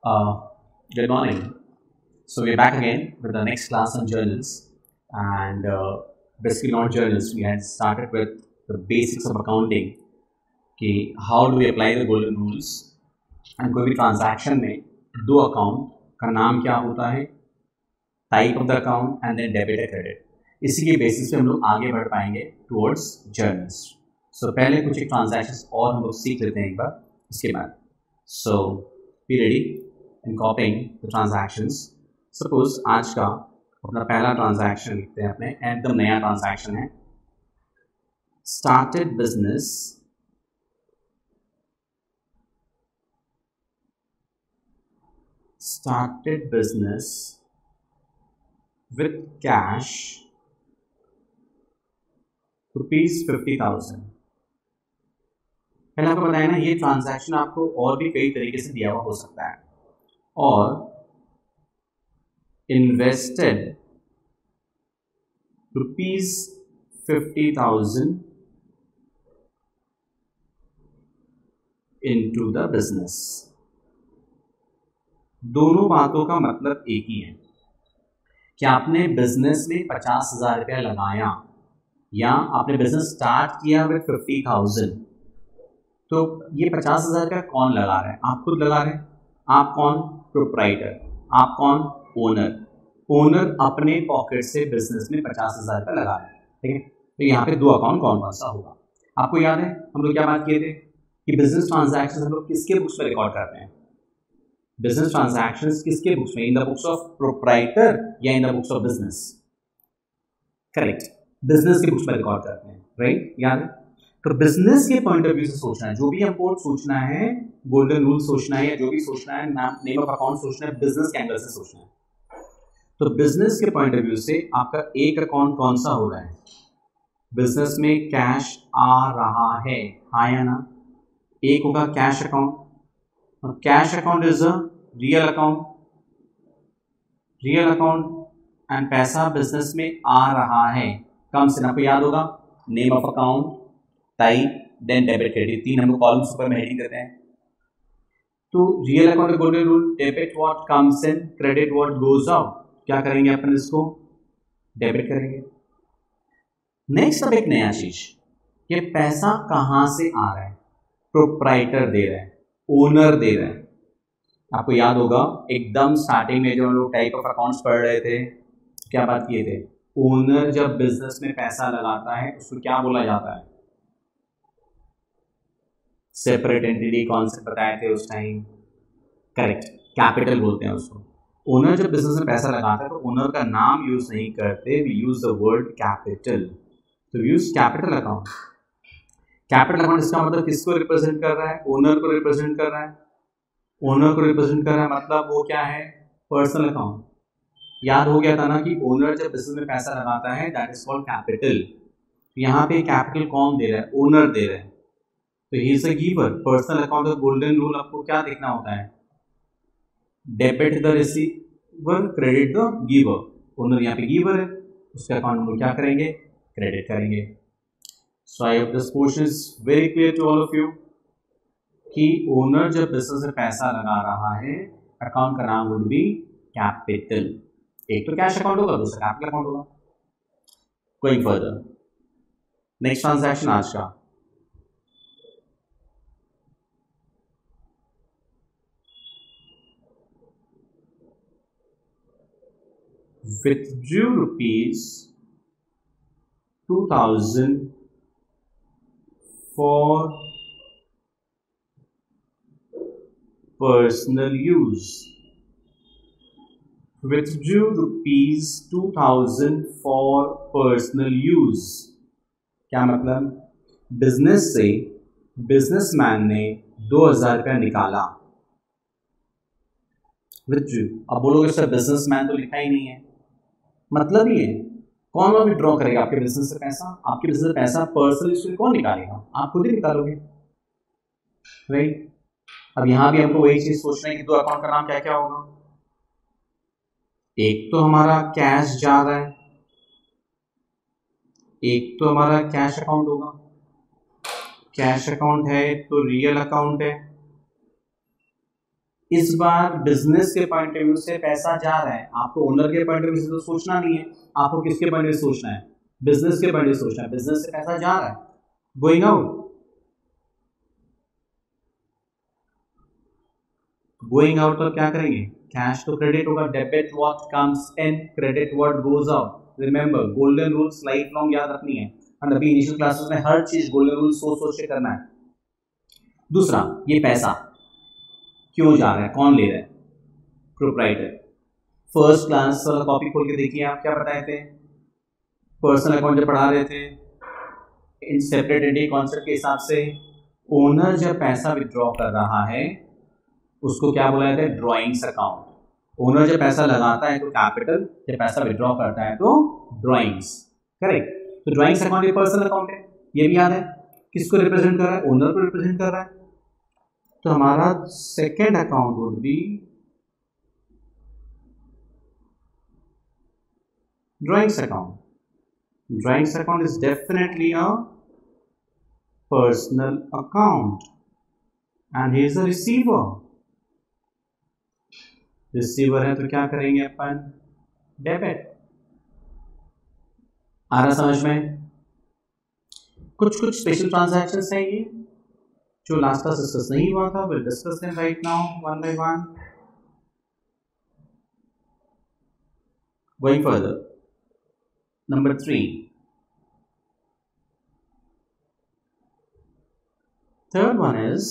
Uh, Good morning. So we're back again with the next class on journals, and basically not journals. We had started with the basics of accounting. कि how do we apply the golden rules, and कोई भी transaction में दो account का नाम क्या होता है, type of the account and then debit or credit. इसी के basis पे हम लोग आगे बढ़ पाएंगे towards journals. So पहले कुछ एक transactions और हम लोग सीख लेते हैं एक बार इसके बाद. So be ready in copying the transactions. Suppose आज का अपना पहला ट्रांजैक्शन लिखते हैं अपने, एकदम नया ट्रांजैक्शन है. Started business with cash ₹50,000. पहले आपको बताया ना, ये ट्रांजैक्शन आपको और भी कई तरीके से दिया हुआ हो सकता है. और invested ₹50,000 into the business. दोनों बातों का मतलब एक ही है कि आपने बिजनेस में 50,000 रुपया लगाया या आपने बिजनेस स्टार्ट किया विद 50,000. तो ये 50,000 का कौन लगा रहा है? आप खुद लगा रहे हैं. आप कौन? प्रोप्राइटर. आप कौन? ओनर. ओनर अपने पॉकेट से बिजनेस में 50,000 रुपये लगा रहे हैं. ठीक है. तो यहाँ पे दो अकाउंट कौन कौन सा होगा? आपको याद है हम लोग क्या बात किए थे कि बिजनेस ट्रांजैक्शंस हम लोग किसके बुक्स में रिकॉर्ड करते हैं? बिजनेस ट्रांजैक्शंस किसके बुक्स में? In the books of proprietor या in the books of business? Correct, business के बुक्स में रिकॉर्ड करते हैं. राइट, याद है. तो बिजनेस के पॉइंट ऑफ व्यू से सोचना है, जो भी हमको सोचना है, गोल्डन रूल सोचना है या जो भी सोचना है, नेम ऑफ अकाउंट सोचना है, बिजनेस के एंगल से सोचना है. तो बिजनेस के पॉइंट ऑफ व्यू से आपका एक अकाउंट कौन सा हो रहा है? बिजनेस में कैश आ रहा है, हाँ या ना? एक होगा कैश अकाउंट. और cash account is a real account. Real account and पैसा बिजनेस में आ रहा है. कम से आपको याद होगा, name of account, type, then debit credit. तीन हम लोग कॉलम्स ऊपर में हेडिंग करते हैं. तो real account golden rule, debit what comes in, credit what goes out. क्या करेंगे अपन? इसको डेबिट करेंगे. नेक्स्ट अब एक नया चीज, ये पैसा कहां से आ रहा है? प्रोप्राइटर दे रहा है, ओनर दे रहा है. आपको याद होगा एकदम स्टार्टिंग में जो हम लोग टाइप ऑफ अकाउंट्स पढ़ रहे थे, क्या बात किए थे? ओनर जब बिजनेस में पैसा लगाता है उसको क्या बोला जाता है? सेपरेट एंटिटी कॉन्सेप्ट बताए थे उस टाइम. करेक्ट, कैपिटल बोलते हैं उसको. ओनर जब बिजनेस में पैसा लगाता है तो ओनर का नाम यूज नहीं करते, we use the word capital. तो use capital account. Capital account इसका मतलब किसको रिप्रेजेंट कर रहा है? ओनर को रिप्रेजेंट कर रहा है. ओनर को रिप्रेजेंट कर रहा है मतलब वो क्या है? Personal account. याद हो गया था ना कि ओनर जब बिजनेस में पैसा लगाता है दैट इज कॉल्ड कैपिटल. यहाँ पे कैपिटल कौन दे रहा है? ओनर दे रहा है. तो he is a giver. Personal account का गोल्डन रूल आपको क्या देखना होता है? Debit the receiver, credit the giver. Owner यहाँ पे गिवर है, उसके अकाउंट में क्या करेंगे? क्रेडिट करेंगे. So I hope this question is very clear to all of you कि ओनर जब बिजनेस में पैसा लगा रहा है, अकाउंट का नाम वुड बी कैपिटल. एक तो कैश अकाउंट होगा, दूसरा कैपिटल अकाउंट होगा. गोइंग फर्दर, नेक्स्ट ट्रांजैक्शन आज का. withdrew ₹2,000 for personal use. Withdrew ₹2,000 for personal use. क्या मतलब? बिजनेस से बिजनेसमैन ने 2,000 रुपया निकाला. withdrew. अब बोलोगे सर बिजनेसमैन तो लिखा ही नहीं है. मतलब ही है, कौन और विड्रॉ करेगा आपके बिजनेस से पैसा? आपके बिजनेस से पैसा पर्सनली से कौन निकालेगा? आप खुद ही निकालोगे. राइट. अब यहां भी हमको वही चीज सोचना है कि दो अकाउंट का नाम क्या क्या होगा. एक तो हमारा कैश जा रहा है, एक तो हमारा कैश अकाउंट होगा. कैश अकाउंट है तो रियल अकाउंट है. इस बार बिजनेस के पॉइंट ऑफ व्यू से पैसा जा रहा है, आपको ओनर के पॉइंट ऑफ व्यू से तो सोचना नहीं है, आपको किसके पॉइंट ऑफ व्यू सोचना है, बिजनेस के पॉइंट ऑफ व्यू सोचना है। बिजनेस से पैसा जा रहा है, गोइंग आउट, गोइंग आउट तो क्या करेंगे, कैश तो क्रेडिट होगा, debit what comes in, credit what goes out. Remember golden rules life long याद रखनी है, और अभी इनिशियल क्लासेस में हर चीज गोल्डन रूल्स सोच सोच के करना है। दूसरा, ये पैसा क्यों जा रहा है, कौन ले रहा है, प्रोप्राइटर। फर्स्ट क्लास वाला कॉपी खोल के देखिए, आप क्या बताए थे, पर्सनल अकाउंट जब पढ़ा रहे थे इन सेपरेट एंटिटी कॉन्सेप्ट के हिसाब से, ओनर जब पैसा विड्रॉ कर रहा है उसको क्या बोला जाता है, ड्रॉइंग्स अकाउंट। ओनर जब पैसा लगाता है तो कैपिटल, जब पैसा विड्रॉ करता है तो ड्रॉइंग्स, करेक्ट। तो ड्रॉइंग्स अकाउंट ये पर्सनल अकाउंट है, ये भी याद है, किसको रिप्रेजेंट कर रहा है, ओनर को रिप्रेजेंट कर रहा है। तो हमारा second account would be drawings account. Drawings account is definitely a personal account and he is a receiver. Receiver है तो क्या करेंगे अपन, डेबिट। आ रहा समझ में। कुछ कुछ स्पेशल ट्रांजैक्शंस हैं ये जो लास्ट क्लास डिस्कस नहीं हुआ था, will discuss them right now one by one. Going further, number 3, third one is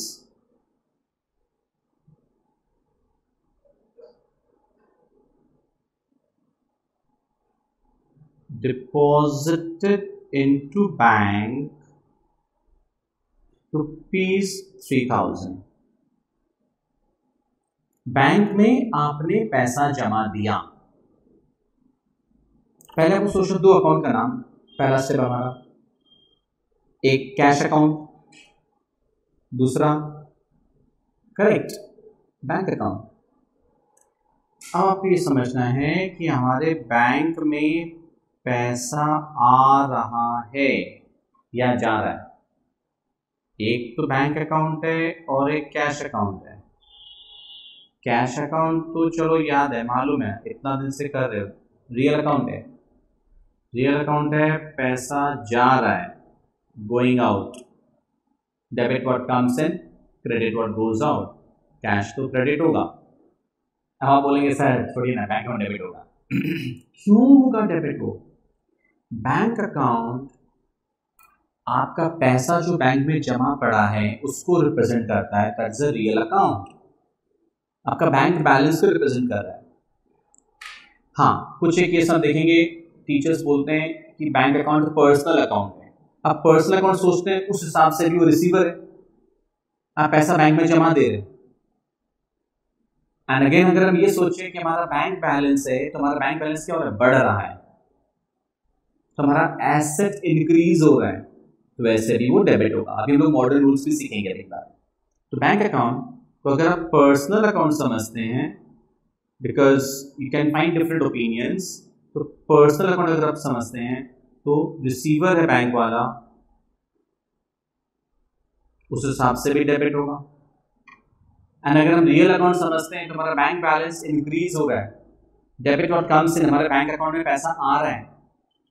deposited into bank rupees 3000। Bank में आपने पैसा जमा दिया। पहले आपको सोचो दो अकाउंट का नाम, पहला स्टेप हमारा, एक कैश अकाउंट, दूसरा करेक्ट बैंक अकाउंट। अब आपको ये समझना है कि हमारे बैंक में पैसा आ रहा है या जा रहा है। एक तो बैंक अकाउंट है और एक कैश अकाउंट है। कैश अकाउंट तो चलो याद है, मालूम है, इतना दिन से कर रहे हो। रियल अकाउंट है, रियल अकाउंट है, पैसा जा रहा है, going out. Debit what comes in, credit what goes out. Cash तो क्रेडिट होगा। अब आप बोलेंगे सर छोड़िए ना, बैंक अकाउंट डेबिट होगा। क्यों होगा डेबिट हो, बैंक अकाउंट आपका पैसा जो बैंक में जमा पड़ा है उसको रिप्रेजेंट करता है, दैट्स अ रियल अकाउंट। आपका बैंक बैलेंस को रिप्रेजेंट कर रहा है। हाँ, कुछ एक केस हम देखेंगे, टीचर्स बोलते हैं कि बैंक अकाउंट पर्सनल अकाउंट है। आप पर्सनल अकाउंट सोचते हैं उस हिसाब से भी वो रिसीवर है, आप पैसा बैंक में जमा दे रहे हैं। एंड अगेन अगर हम ये सोचें कि हमारा बैंक बैलेंस है तो हमारा बैंक बैलेंस क्या हो रहा है, बढ़ रहा है, तो हमारा एसेट इंक्रीज हो रहा है, तो वैसे भी वो डेबिट होगा। अभी हम लोग मॉडर्न रूल्स भी सीखेंगे एक बार। तो बैंक अकाउंट तो अगर आप पर्सनल अकाउंट समझते हैं, because you can find different opinions, तो पर्सनल अकाउंट अगर आप समझते हैं तो रिसीवर है बैंक वाला, उस हिसाब से भी डेबिट होगा। एंड अगर हम रियल अकाउंट समझते हैं तो हमारा बैंक बैलेंस इंक्रीज हो रहा है, डेबिट और कम्स इन, हमारे बैंक अकाउंट में पैसा आ रहा है,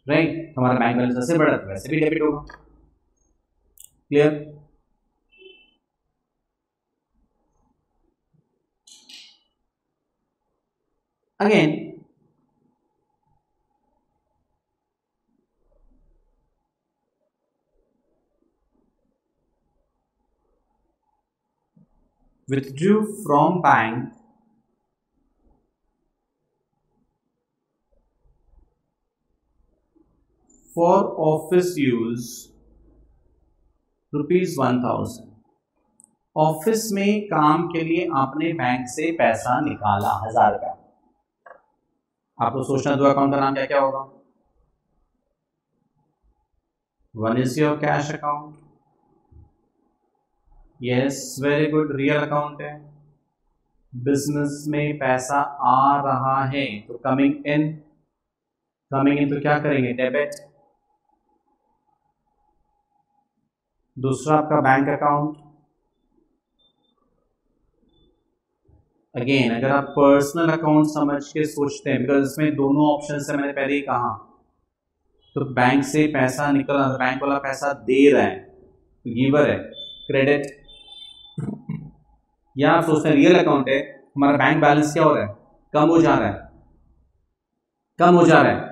राइट, हमारा बैंक बैलेंस जैसे बढ़ा तो वैसे भी डेबिट होगा। Clear. Again withdrew from bank for office use ₹1000। Office में काम के लिए आपने बैंक से पैसा निकाला 1000 रुपया। आपको सोचना दो अकाउंट का नाम क्या क्या होगा, one is your cash account, yes very good, real account है, बिजनेस में पैसा आ रहा है तो कमिंग इन, कमिंग इन तो क्या करेंगे, डेबिट। दूसरा आपका बैंक अकाउंट, अगेन अगर आप पर्सनल अकाउंट समझ के सोचते हैं, बिकॉज इसमें दोनों ऑप्शन है, मैंने पहले ही कहा, तो बैंक से पैसा निकल रहा है, बैंक वाला पैसा दे रहा है, तो गिवर है, क्रेडिट। या आप सोचते हैं रियल अकाउंट है, हमारा बैंक बैलेंस क्या हो रहा है, कम हो जा रहा है, कम हो जा रहा है,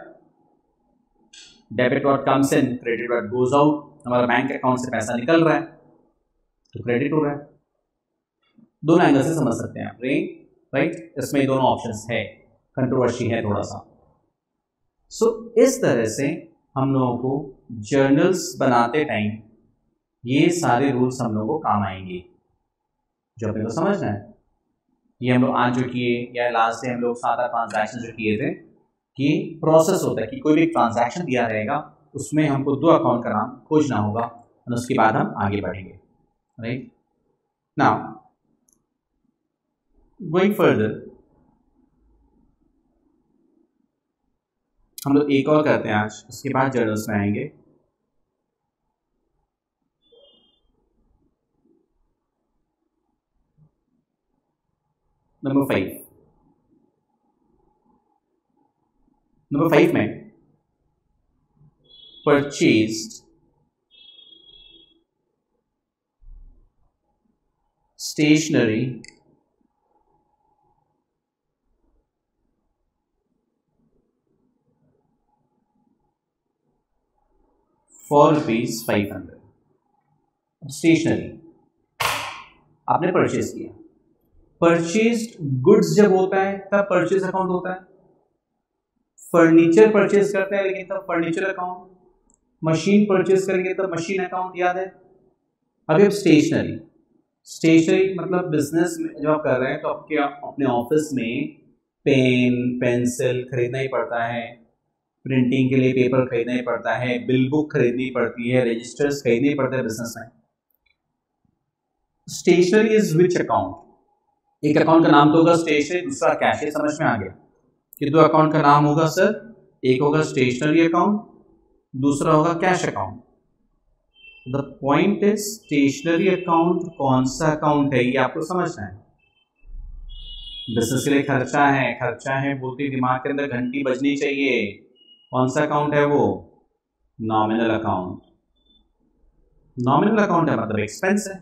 debit what comes in, credit what goes out, हमारा बैंक अकाउंट से पैसा निकल रहा है तो क्रेडिट हो रहा है। दोनों एंगल से समझ सकते हैं आप, राइट। इसमें दोनों ऑप्शंस है, कंट्रोवर्सी है थोड़ा सा। सो इस तरह से हम लोगों को जर्नल्स बनाते टाइम ये सारे रूल्स हम लोगों को काम आएंगे, जो अपने को समझना है। ये हम लोग आज जो किए या लास्ट डे हम लोग सारा ट्रांजैक्शन जो किए थे, कि प्रोसेस होता है कि कोई भी ट्रांजैक्शन दिया रहेगा उसमें हमको 2 अकाउंट का नाम खोजना होगा और उसके बाद हम आगे बढ़ेंगे, राइट। नाउ गोइंग फर्दर, हम लोग एक और करते हैं आज, उसके बाद जर्नल्स में आएंगे। नंबर 5 में परचेज्ड स्टेशनरी फॉर ₹500। स्टेशनरी आपने परचेज किया, परचेज्ड गुड्स जब होता है तब परचेज अकाउंट होता है, फर्नीचर परचेज करते हैं लेकिन तब फर्नीचर अकाउंट, मशीन परचेज करेंगे तब मशीन अकाउंट, याद है। अभी अब स्टेशनरी, स्टेशनरी मतलब बिजनेस में जब आप कर रहे हैं तो आपके अपने ऑफिस में पेन पेंसिल खरीदना ही पड़ता है, प्रिंटिंग के लिए पेपर खरीदना ही पड़ता है, बिल बुक खरीदनी पड़ती है, रजिस्टर्स खरीदने पड़ते हैं बिजनेस में। स्टेशनरी इज विच अकाउंट, एक अकाउंट का नाम तो होगा स्टेशनरी, दूसरा कैश, ये समझ में आ गया कि 2 अकाउंट का नाम होगा सर, एक होगा स्टेशनरी अकाउंट, दूसरा होगा cash account. The point is stationary account कौन सा अकाउंट है ये आपको समझना है। बिजनेस के लिए खर्चा है बोलते दिमाग के अंदर घंटी बजनी चाहिए। कौन सा अकाउंट है वो, नॉमिनल अकाउंट। नॉमिनल अकाउंट है मतलब एक्सपेंस है,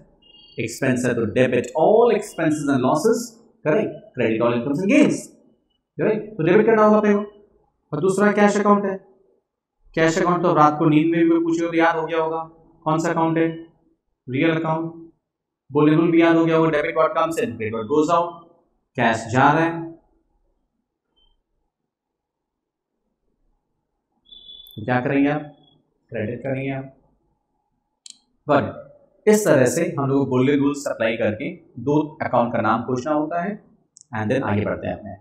एक्सपेंस है तो debit all expenses and losses, correct, credit all incomes and gains, right, तो डेबिट करना होगा अपने को। और दूसरा कैश अकाउंट है, कैश अकाउंट तो रात को नींद में भी पूछे तो याद हो गया होगा, कौन सा अकाउंट है, रियल अकाउंट, बोलेबल भी याद हो गया होगा, debit what comes in, credit what goes out, cash जा रहा है, तो क्या करेंगे आप, क्रेडिट करेंगे आप। बट इस तरह से हम लोग गोल्डन रूल्स अप्लाई करके 2 अकाउंट का नाम पूछना होता है एंड देन आगे बढ़ते हैं अपने।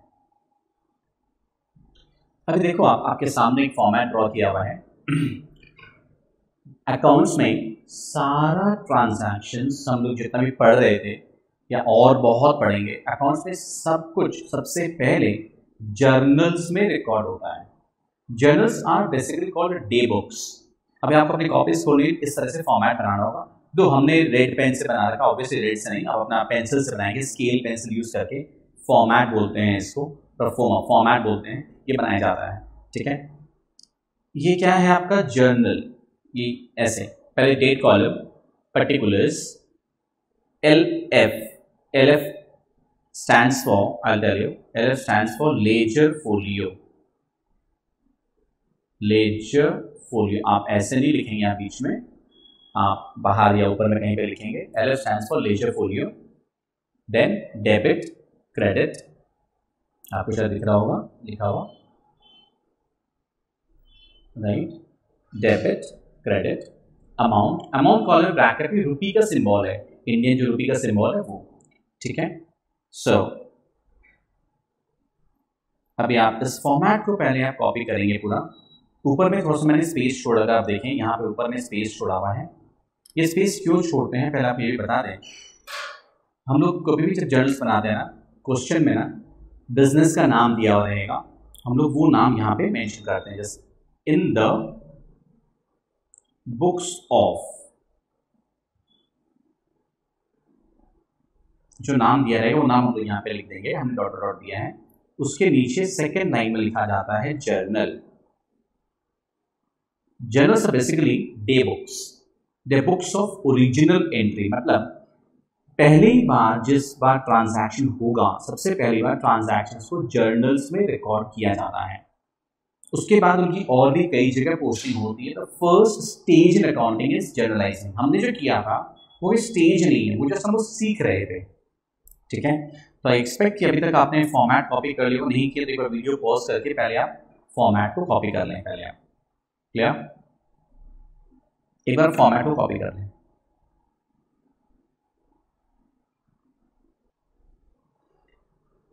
अभी देखो आपके सामने एक फॉर्मेट ड्रॉ किया हुआ है। अकाउंट्स में सारा ट्रांजैक्शन हम लोग जितना भी पढ़ रहे थे या और बहुत पढ़ेंगे, अकाउंट्स में सब कुछ सबसे पहले जर्नल्स में रिकॉर्ड होता है। Journals are basically called day books. अभी आप अपनी कॉपीज खोलिए, इस तरह से फॉर्मेट बनाना होगा। दो हमने रेड पेन से बना रखा, ऑब्वियसली रेड से नहीं, आप अपना पेंसिल से बनाएंगे, स्केल पेंसिल यूज करके, फॉर्मेट बोलते हैं इसको, फॉर्मेट बोलते हैं, ये बनाया जाता है, ठीक है। ये क्या है आपका जर्नल, ये ऐसे पहले date column, particulars, LF stands for, I'll tell you, LF stands for ledger folio. Ledger folio आप ऐसे नहीं लिखेंगे यहाँ बीच में, आप बाहर या ऊपर में कहीं पे लिखेंगे। LF stands for ledger folio. Then debit credit, आपको शायद दिख रहा होगा लिखा हुआ, right, debit credit. Amount column bracket में रुपी का सिंबल है, इंडियन जो रुपी का सिंबल है वो, ठीक है। सो अभी आप इस फॉर्मेट को पहले आप कॉपी करेंगे पूरा। ऊपर में थोड़ा सा मैंने स्पेस छोड़ा, अगर आप देखें यहाँ पे ऊपर में स्पेस छोड़ा हुआ है। ये स्पेस क्यों छोड़ते हैं पहले आप ये भी बता दें। हम लोग कभी भी जब जर्नल्स बनाते हैं ना, क्वेश्चन में ना बिजनेस का नाम दिया हुआ रहेगा, हम लोग वो नाम यहाँ पे मेंशन करते हैं, जैसे इन द बुक्स ऑफ जो नाम दिया रहेगा वो नाम हम लोग यहाँ पे लिख देंगे, हमने डॉट डॉट दिया है। उसके नीचे सेकेंड लाइन में लिखा जाता है journal. Journals are basically day books, they books of original entry, मतलब पहली बार जिस बार ट्रांजैक्शन होगा, सबसे पहली बार ट्रांजैक्शन को जर्नल्स में रिकॉर्ड किया जाता है। उसके बाद उनकी और भी कई जगह पोस्टिंग होती है। तो first stage in accounting is journalising. हमने जो किया था वो स्टेज नहीं है, वो जस्ट हम लोग सीख रहे थे, ठीक है। तो आई एक्सपेक्ट कि अभी तक आपने फॉर्मेट कॉपी कर लिया, नहीं किया तो एक बार वीडियो पॉज करके पहले आप फॉर्मेट को कॉपी कर लें। पहले आप क्लियर, एक बार फॉर्मेट को कॉपी कर लें।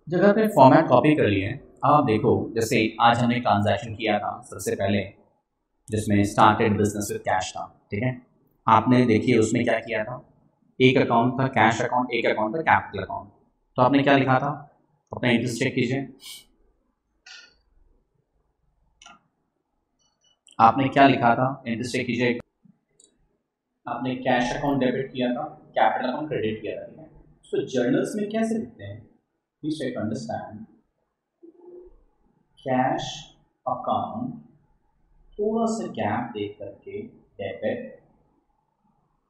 जब आपने फॉर्मेट कॉपी कर लिए, अब आप देखो, जैसे आज हमने ट्रांजैक्शन किया था सबसे पहले, जिसमें स्टार्टेड बिजनेस विद कैश था, ठीक है। आपने देखिए उसमें क्या किया था, एक अकाउंट था कैश अकाउंट, एक अकाउंट था कैपिटल अकाउंट। तो आपने क्या लिखा था, अपना इंटरेस्ट चेक कीजिए। आपने क्या लिखा था, इंटरेस्ट चेक कीजिए। आपने कैश अकाउंट डेबिट किया था, कैपिटल अकाउंट क्रेडिट किया था, ठीक है। तो जर्नल्स में कैसे लिखते हैं, please try to understand. Cash account थोड़ा सा गैप देख करके डेबिट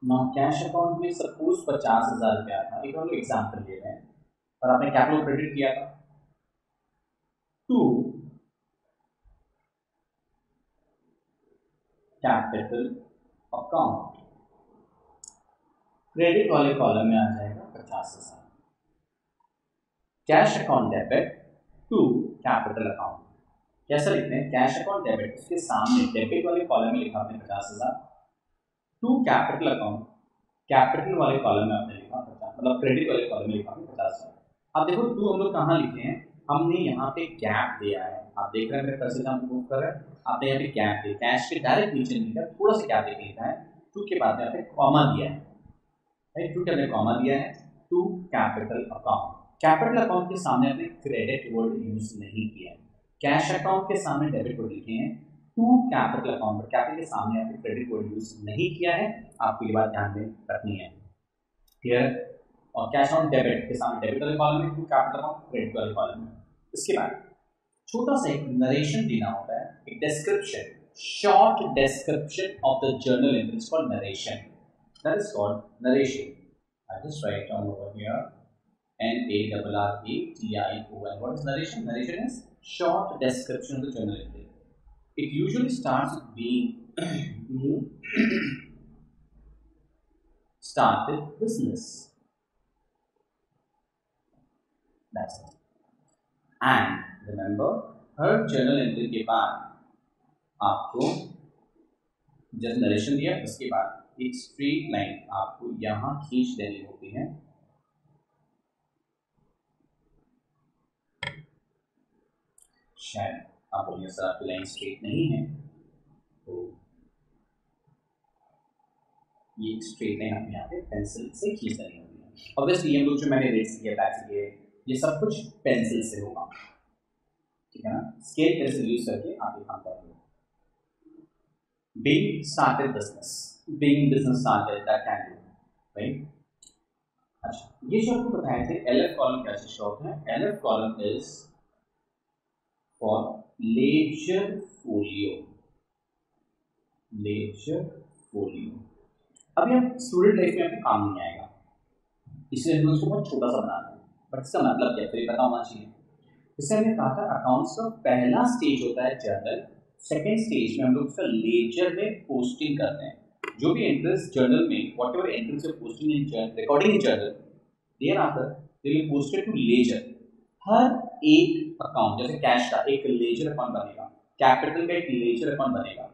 ना, कैश अकाउंट में सपोज 50,000 रुपया था, एक हम लोग एग्जाम्पल ले रहे हैं, और आपने कैपिटल क्रेडिट किया था टू कैपिटल अकाउंट। क्रेडिट वाले कॉलम में आ जाएगा 50,000। Cash account debit to capital account, कैसे लिखते हैं, कैश अकाउंट डेबिट, उसके सामने डेबिट वाले कॉलम में लिखा आपने 50,000, टू कैपिटल अकाउंट, कैपिटल वाले कॉलम में आपने लिखा 50, मतलब क्रेडिट वाले कॉलम में लिखा आपने 50,000। अब देखो टू हम लोग कहाँ लिखे हैं, हमने यहाँ पे गैप दिया है। आप देख रहे हैं मेरे पैसे जहाँ मूव कर रहा है, आपने यहाँ पे गैप दिया, कैश के डायरेक्ट नीचे नहीं लिखा, थोड़ा सा गैप लिखा है, टू के बाद में आपने कॉमा दिया है, राइट, टू के अंदर कॉमा दिया है, to capital account. Capital account के सामने आपने क्रेडिट वर्ड यूज नहीं किया है, कैश अकाउंट के सामने डेबिट वर्ड लिखे हैं, टू कैपिटल अकाउंट, कैपिटल के सामने आपने क्रेडिट वर्ड यूज नहीं किया है। आपको ये बात ध्यान में रखनी है, क्लियर। और कैश ऑन डेबिट के सामने डेबिट वाले कॉलम में, टू कैपिटल अकाउंट क्रेडिट वाले कॉलम में। इसके बाद छोटा सा एक नरेशन देना होता है, एक description, short description of the journal entries called narration, that is called narration. I just write down over here NARRATION. What is narration? Narration is short description of the journal entry. It usually starts with being started business. That's it. And remember, her journal entry के बाद आपको जब narration दिया, उसके बाद एक straight line आपको यहाँ खींच देनी होती है। शायद आप बोलिए सर आपकी लाइन स्ट्रेट नहीं है, तो ये स्ट्रेट लाइन हमें यहाँ पे पेंसिल से खींच देनी होती है। ऑब्वियसली ये लोग जो मैंने रेट्स किया बैच किए, ये सब कुछ पेंसिल से होगा, ठीक है ना। स्केल पेंसिल यूज करके आप ये काम कर लो। Being started business, being business started, that can do, right? अच्छा, ये जो आपको बताए थे LF कॉलम कैसे शो होता है, LF column is for laser folio, ledger folio. अभी हम स्टूडेंट लाइफ में आपको काम नहीं आएगा, इसलिए हम उसको बहुत छोटा सा बनाना है, बट इसका मतलब क्या फिर पता होना चाहिए। जैसे हमने कहा था अकाउंट्स का पहला स्टेज होता है जर्नल, सेकेंड स्टेज में हम लोग उसका लेजर में पोस्टिंग करते हैं। जो भी एंट्रीज जर्नल में, whatever entries of posting in journal, recording in journal, thereafter they will posted to ledger. हर एक अकाउंट, जैसे कैश का एक लेजर अकाउंट बनेगा, कैपिटल का एक लेजर अकाउंट बनेगा।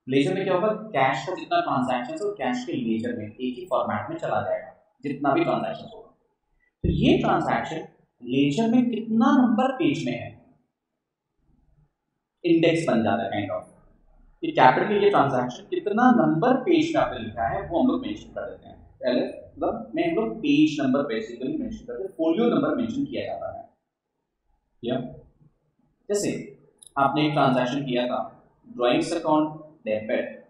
लेजर में क्या होगा, कैश का जितना ट्रांजैक्शन है कैश के लेजर में एक ही फॉर्मेट में चला जाएगा, जितना भी ट्रांजैक्शन होगा। तो ये ट्रांजैक्शन लेजर में कितना नंबर पेज में है, इंडेक्स बन जाता है काइंड ऑफ। ये कैपिटल ये ट्रांजैक्शन कितना नंबर पेज पे लिखा है वो हम लोग मेंशन कर देते हैं। पहले मतलब में हम लोग पेज नंबर बेसिकली मेंशन करते हैं, फोलियो नंबर मेंशन किया जाता है। या जैसे आपने एक ट्रांजैक्शन किया था, ड्राइंग्स अकाउंट डेबिट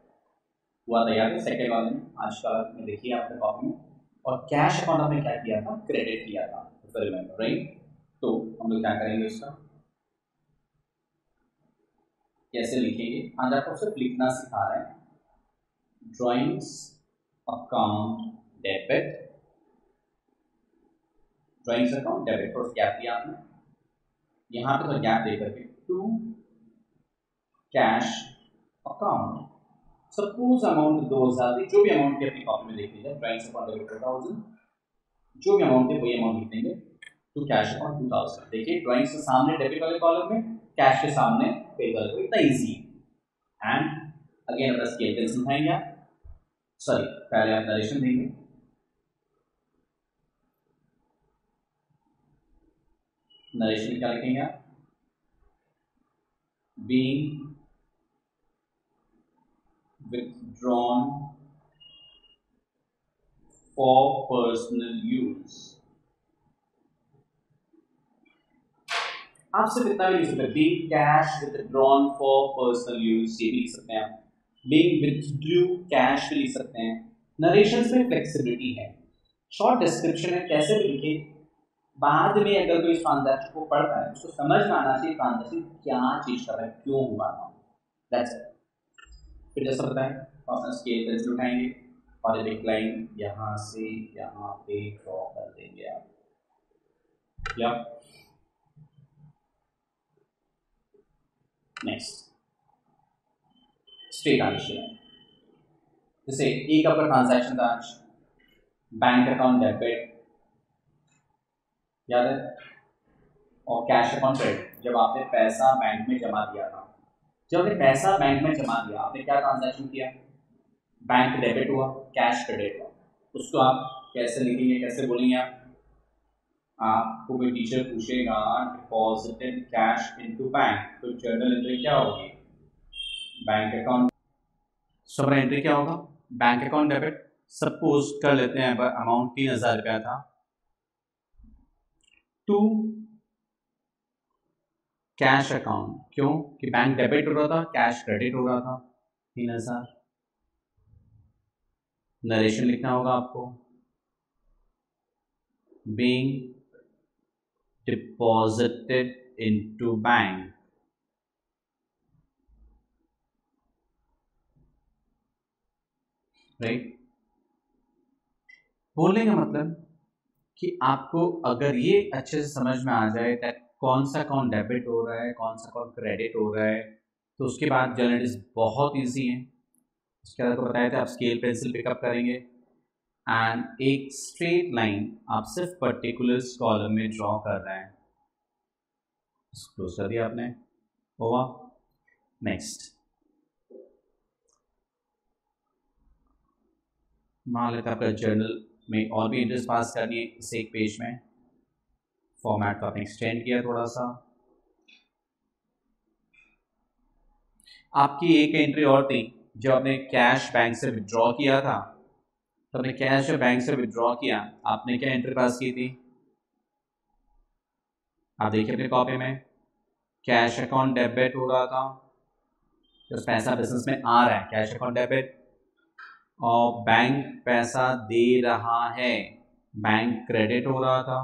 हुआ था, याद है सेकंड वाले में, आज का में देखिए आपके कॉपी में, और कैश अकाउंट हमने क्या किया था, क्रेडिट किया था, रिमेंबर राइट। तो हम लोग क्या करेंगे इसका, कैसे लिखेंगे, आज आपको सिर्फ लिखना सिखा रहे हैं। Drawings account debit, drawings account debit, थोड़ा गैप दिया आपने यहाँ पे, तो गैप दे करके to cash account, suppose amount 2000, जो भी अमाउंट की अपनी कॉपी में देख लीजिए, ड्राइंग्स अकाउंट डेबिट 2000, जो भी अमाउंट है वही अमाउंट लिख देंगे, टू कैश अकाउंट 2000। देखिए ड्राइंग्स के सामने डेबिट वाले कॉलम में, कैश के सामने क्रेडिट वाले कॉलम, इतना इजी है। एंड अगेन अपना स्केल पेंसिल उठाएंगे, सॉरी पहले आप नरेशन देंगे, नरेशन क्या लिखेंगे आप, being withdrawn for personal use। आप सिर्फ इतना भी लिख सकते हैं, being cash withdrawn for personal use, ये भी लिख सकते हैं आप, being withdrew cash भी लिख सकते हैं। नरेशंस में फ्लेक्सिबिलिटी है, शॉर्ट डिस्क्रिप्शन है, कैसे भी लिखे, बाद में अगर कोई ट्रांजैक्शन को पढ़ रहा है उसको समझ में आना चाहिए ट्रांजैक्शन क्या चीज कर रहा है, क्यों हुआ था, दैट्स इट। फिर जैसा बताएं अपना स्केल पेंसिल उठाएंगे और एक लाइन यहाँ से यहाँ पे ड्रॉ कर देंगे आप, या नेक्स्ट स्ट्रेट ट्रांजेक्शन, जैसे एक आपका ट्रांजैक्शन था आज, बैंक अकाउंट डेबिट, याद है, और कैश अकाउंट क्रेडिट, जब आपने पैसा बैंक में जमा दिया था, जब आपने पैसा बैंक में जमा दिया, आपने क्या ट्रांजैक्शन किया, बैंक डेबिट हुआ, कैश क्रेडिट हुआ, उसको आप कैसे लिखेंगे, कैसे बोलेंगे आपको कोई टीचर पूछेगा डिपॉजिटेड कैश इनटू बैंक, तो जर्नल एंट्री क्या होगी, बैंक अकाउंट, सब एंट्री क्या होगा, बैंक अकाउंट डेबिट, सपोज कर लेते हैं अमाउंट 3000 रुपया था, टू कैश अकाउंट, क्यों कि बैंक डेबिट हो रहा था, कैश क्रेडिट हो रहा था, 3000। नरेशन लिखना होगा आपको, being deposited into bank, right. बोलने का मतलब कि आपको अगर ये अच्छे से समझ में आ जाए दैट कौन सा अकाउंट डेबिट हो रहा है, कौन सा अकाउंट क्रेडिट हो रहा है, तो उसके बाद जर्नलिस्ट बहुत इजी है। उसके बाद आपको बताया था आप स्केल पेंसिल पिकअप करेंगे एंड एक स्ट्रेट लाइन आप सिर्फ पर्टिकुलर्स कॉलम में ड्रॉ कर रहे हैं, क्लोज कर दिया आपने, हुआ। नेक्स्ट मान लेते हैं आपका जर्नल में और भी एंट्रीज पास करनी है इस एक पेज में, फॉर्मेट को आपने एक्सटेंड किया थोड़ा सा, आपकी एक एंट्री और थी, जो आपने कैश बैंक से विड्रॉ किया था, तो आपने कैश जो बैंक से विड्रॉ किया, आपने क्या एंट्री पास की थी, आप देखिए अपने कॉपी में, कैश अकाउंट डेबिट हो रहा था, तो पैसा बिजनेस में आ रहा है, कैश अकाउंट डेबिट, और बैंक पैसा दे रहा है, बैंक क्रेडिट हो रहा था।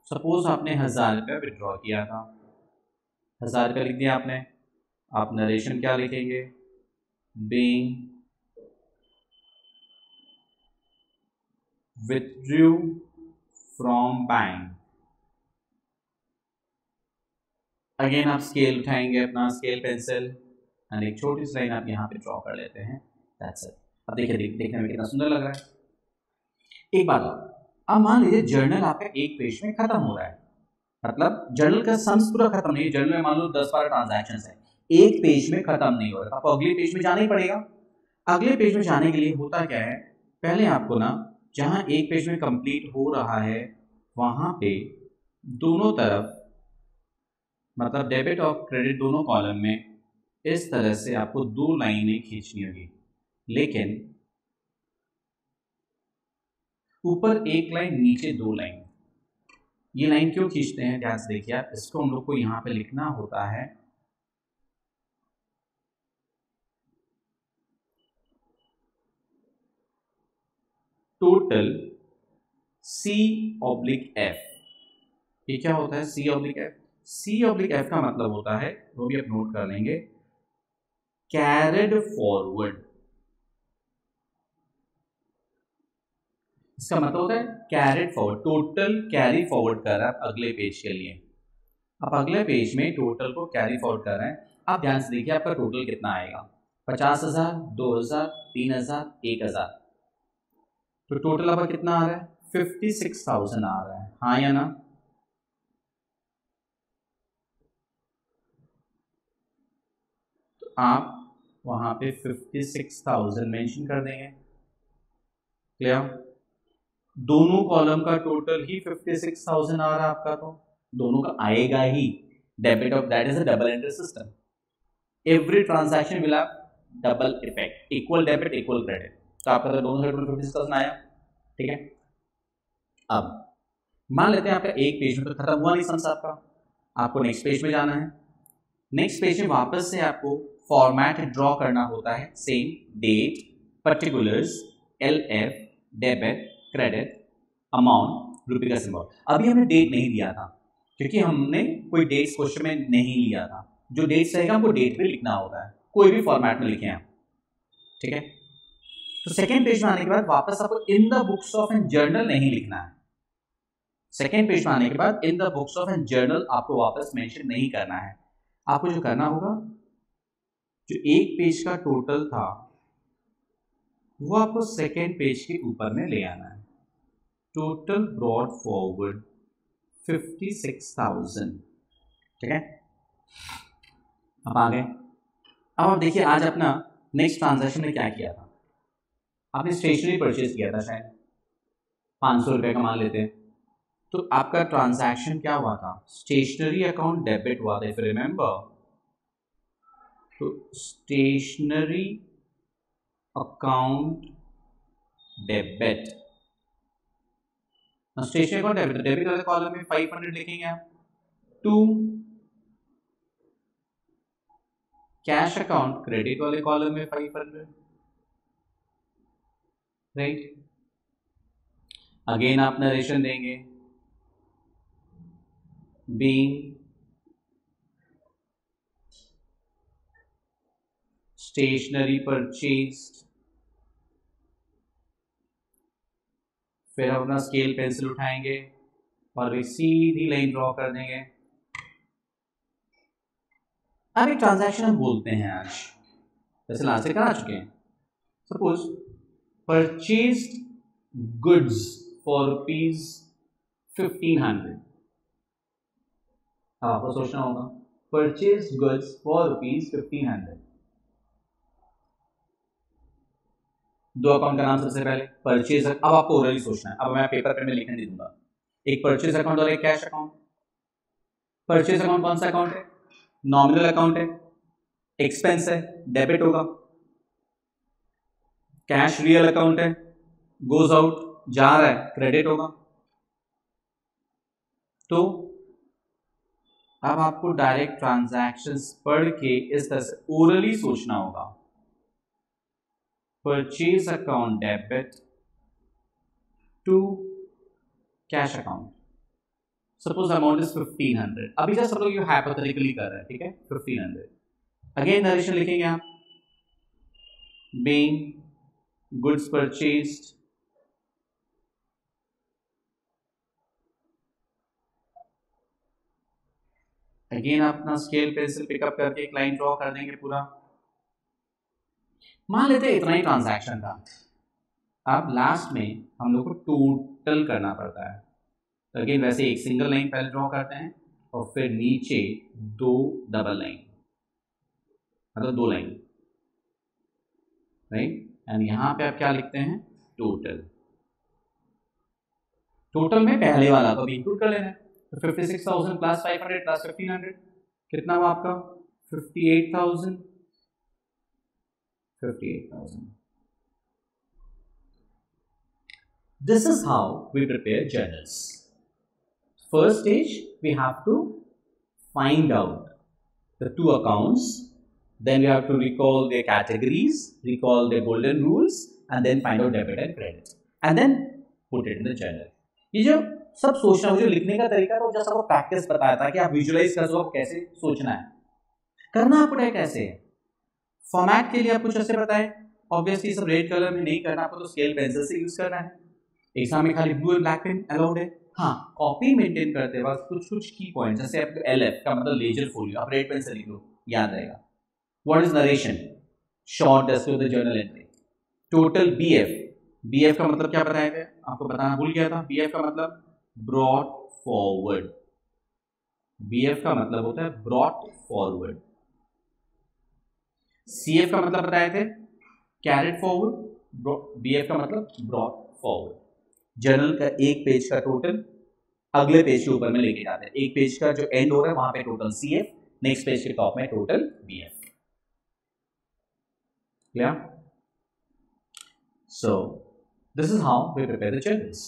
सपोज आपने 1000 रुपया विड्रॉ किया था, 1000 रुपया लिख दिया आपने, आप नरेशन क्या लिखेंगे, being withdrew from bank, again आप स्केल उठाएंगे अपना स्केल पेंसिल एंड एक छोटी सी लाइन आप यहाँ पे ड्रॉ कर लेते हैं, दैट्स इट। अब देखिए देखने में कितना सुंदर लग रहा है। एक बात और, अब मान लीजिए जर्नल आपका एक पेज में खत्म हो रहा है, मतलब जर्नल का सम्स पूरा खत्म नहीं है, जर्नल में मान लो 10-12 ट्रांजैक्शंस है, एक पेज में खत्म नहीं हो रहा, आपको अगले पेज में जाना ही पड़ेगा। अगले पेज में जाने के लिए होता क्या है, पहले आपको ना जहां एक पेज में कंप्लीट हो रहा है वहां पे दोनों तरफ, मतलब डेबिट और क्रेडिट दोनों कॉलम में इस तरह से आपको 2 लाइनें खींचनी होगी, लेकिन ऊपर एक लाइन नीचे 2 लाइन। ये लाइन क्यों खींचते हैं ध्यान से देखिए आप, इसको हम लोग को यहाँ पे लिखना होता है टोटल C ऑब्लिक F। ये क्या होता है C oblique F? C oblique F का मतलब होता है, वो भी आप नोट कर लेंगे, कैरिड फॉरवर्ड। इसका मतलब होता है carried forward, total carry forward कर रहा है अगले पेज के लिए। आप अगले पेज में टोटल को कैरी फॉरवर्ड कर रहे हैं। आप ध्यान से देखिए आपका टोटल कितना आएगा, 50,000, 2,000, 3,000, 1,000। तो टोटल आपका कितना आ रहा है? 56,000 आ रहा है, हाँ या ना? तो आप वहां पे 56,000 मेंशन कर देंगे। क्लियर? दोनों कॉलम का टोटल ही 56,000 आ रहा है आपका, तो दोनों का आएगा ही। Debit of that is a double entry system. Every transaction will have double effect, equal debit equal credit. तो आपका तो दोनों से 56,000 आया, ठीक है। अब मान लेते हैं आपका एक पेज में तो खत्म हुआ नहीं सम्स आपका, आपको नेक्स्ट पेज में जाना है। नेक्स्ट पेज में वापस से आपको फॉर्मेट ड्रॉ करना होता है, same date, particulars, LF, debit, credit, amount, रुपये का सिंबल। अभी हमने डेट नहीं दिया था क्योंकि हमने कोई डेट्स क्वेश्चन में नहीं लिया था। जो डेट्स रहेगा हमको डेट पे लिखना होता है, कोई भी फॉर्मेट में लिखे आप, ठीक है। तो सेकेंड पेज में आने के बाद वापस आपको in the books of an journal नहीं लिखना है। सेकेंड पेज में आने के बाद in the books of an journal आपको वापस मेंशन नहीं करना है। आपको जो करना होगा, जो एक पेज का टोटल था वो आपको सेकेंड पेज के ऊपर में ले आना है। टोटल ब्रॉड फॉरवर्ड 56,000, ठीक है। अब आ गए। अब आप देखिए आज अपना नेक्स्ट ट्रांजैक्शन में क्या किया था। आपने स्टेशनरी परचेज किया था, शायद 500 रुपये का मान लेते हैं। तो आपका ट्रांजैक्शन क्या हुआ था? स्टेशनरी अकाउंट डेबिट हुआ था, इफ रिमेंबर। तो stationery account debit, stationery account debit, debit वाले कॉलम में 500 लिखेंगे आप। टू कैश अकाउंट क्रेडिट वाले कॉलम में 500, राइट। अगेन आप नरेशन देंगे, बीइंग स्टेशनरी परचेज्ड। फिर अपना स्केल पेंसिल उठाएंगे और एक सीधी लाइन ड्रॉ कर देंगे। अब एक ट्रांजैक्शन हम बोलते हैं आज, वैसे लास्ट से करा चुके हैं। Suppose purchased goods for ₹1,500। आपको सोचना होगा परचेज्ड गुड्स फॉर ₹1,500। दो अकाउंट का नाम सबसे पहले परचेज, अब आपको ओरली सोचना है, अब मैं पेपर पे में लिखने नहीं दूंगा। एक परचेज अकाउंट और एक कैश अकाउंट। परचेज अकाउंट कौन सा अकाउंट है? नॉमिनल अकाउंट है, एक्सपेंस है, डेबिट होगा। कैश रियल अकाउंट है, गोज आउट, जा रहा है, क्रेडिट होगा। तो अब आपको डायरेक्ट ट्रांजैक्शंस पढ़ के इस तरह से ओरली सोचना होगा। Purchase account debit to cash account. Suppose amount is 1,500। अभी जस्ट सब लोग यू हाइपोथेटिकली कर रहे हैं, ठीक है। 1,500। अगेन नरेशन लिखेंगे आप, बीइंग गुड्स परचेज्ड अगेन अपना स्केल पेंसिल पिकअप करके एक लाइन ड्रॉ कर देंगे पूरा। मान लेते हैं इतना ही ट्रांजैक्शन था। अब लास्ट में हम लोग को टोटल करना पड़ता है। तो अगेन वैसे एक सिंगल लाइन पहले ड्रॉ करते हैं और फिर नीचे दो डबल लाइन, मतलब दो लाइन, राइट। एंड यहां पे आप क्या लिखते हैं? टोटल। टोटल में पहले वाला को भी इंक्लूड कर लेना है। तो 56,000 प्लस 500 प्लस 1,500 कितना हुआ आपका? 58,000। 58,000। This is how we prepare journals. First stage, we have to find out the two accounts. Then we have to recall their categories, recall their golden rules, and then find out debit and credit, and then put it in the journal. ये जो सब सोचना, जो लिखने का तरीका था, जैसा आपको प्रैक्टिस बताया था कि आप विजुअलाइज कर सको कैसे सोचना है, करना आपको है कैसे है। फॉर्मेट के लिए आप कुछ ऐसे बताए, ऑब्वियसली सब रेड कलर में नहीं करना, आपको तो स्केल पेंसिल से यूज करना है। एग्जाम में खाली blue and black pen allowed है। हाँ, कॉपी मेंटेन करते वक्त कुछ कुछ की पॉइंट, जैसे आपको LF का मतलब लेजर फोलियो, आप रेड पेन से लिख लो, याद रहेगा। What is narration, short descriptive journal entry. Total BF का मतलब क्या बताया थे, आपको बताना भूल गया था। BF का मतलब ब्रॉट फॉरवर्ड, BF का मतलब होता है ब्रॉट फॉरवर्ड। CF का मतलब बताए थे कैरेट फॉरवर्ड, BF का मतलब ब्रॉट फॉरवर्ड। जर्नल का एक पेज का टोटल अगले पेज के ऊपर में लेके जाते हैं, एक पेज का जो एंड हो रहा है वहां पे टोटल CF, नेक्स्ट पेज के टॉप में total BF। Clear? So this is how we prepare the journals.